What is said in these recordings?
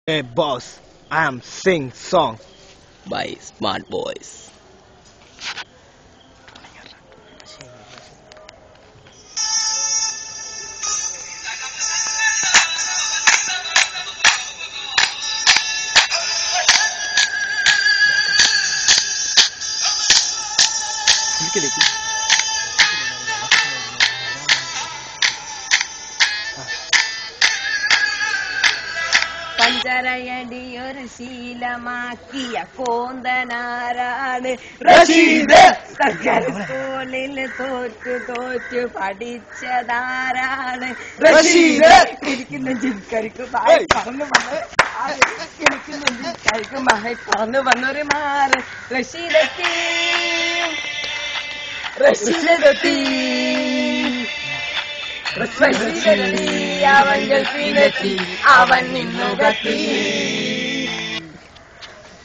Hey boss, I am sing song. by Smart Boys. പഞ്ചരയടിയൊരു ശീലമാക്കിയ കോന്തനാരാണ് Rasheed. സർക്കാർ സ്കൂളിൽ തോറ്റു പഠിച്ചതാരാണ് റഷീദ്. ഇരിക്കുന്ന ജിൻകരിക്കുമായി പറന്നു വന്ന് ഇരിക്കുന്ന ജിൻകരിക്കുമായി പറന്നു വന്നൊരു മാറ് റഷീദത്തി റഷീദത്തി അവൻ ഗൾഫിലെത്തി അവൻ നിന്നുകത്തി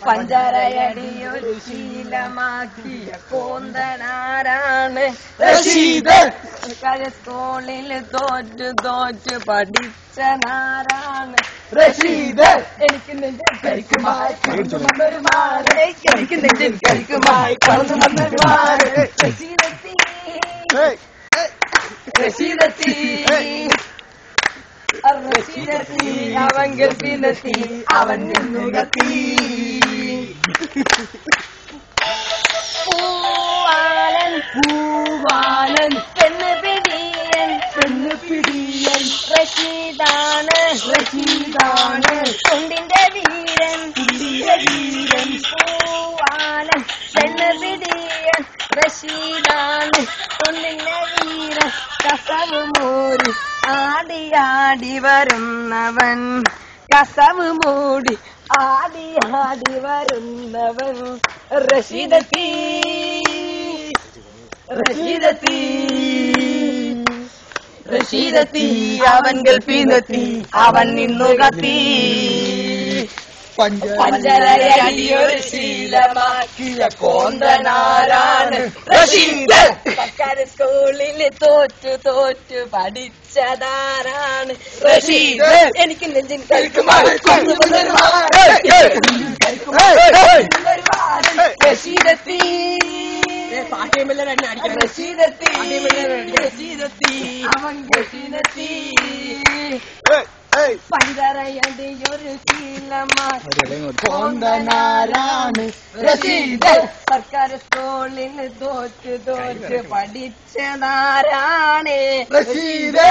പഞ്ചരയടിയൊരു ശീലമാക്കിയ കോന്തനാരാണ് റഷീദ്. സ്കൂളിൽ തോറ്റു പഠിച്ചനാരാണ് റഷീദ്. എനിക്ക് നെഞ്ചിൽ കരിക്കുമായി പറന്നു വന്നൊരു മാറ് എനിക്ക് നെഞ്ചിൽ കരിക്കുമായി പറന്നു വന്നൊരു മാറ് റഷീദത്തി റഷീദത്തി റഷീദത്തി അവൻ ഗൾഫിലെത്തി അവൻ നിന്നുകത്തി പൂവാലൻ പെണ്ണ് പിടിയൻ റഷീദാണ് കുണ്ടിന്റെ വീരൻ പൂവാലൻ പെണ്ണ് പിടിയൻ റഷീദാണ് കുണ്ടിന്റെ വീരൻ കസവ് മൂടി ആടി വരുന്നവൻ കസവ് മൂടി ആടി വരുന്നവൻ റഷീദത്തി അവൻ ഗൾഫിലെത്തി അവൻ നിന്നുകത്തി പഞ്ചരയടിയൊരു ശീലമാക്കിയ കോന്തനാരാണ് റഷീദ്. സർക്കാർ സ്കൂളിൽ തോറ്റു പഠിച്ചതാരാണ് റഷീദ്. എനിക്ക് നെഞ്ചിൻ കരിക്കുമായി റഷീദത്തി അവൻ ഗൾഫിലെത്തി പഞ്ചരയടിയൊരു ശീലമാക്കിയ കോന്തനാരാണ് റഷീദ്. സർക്കാർ സ്കൂളിൽ തോറ്റു പഠിച്ചതാരാണ് റഷീദ്.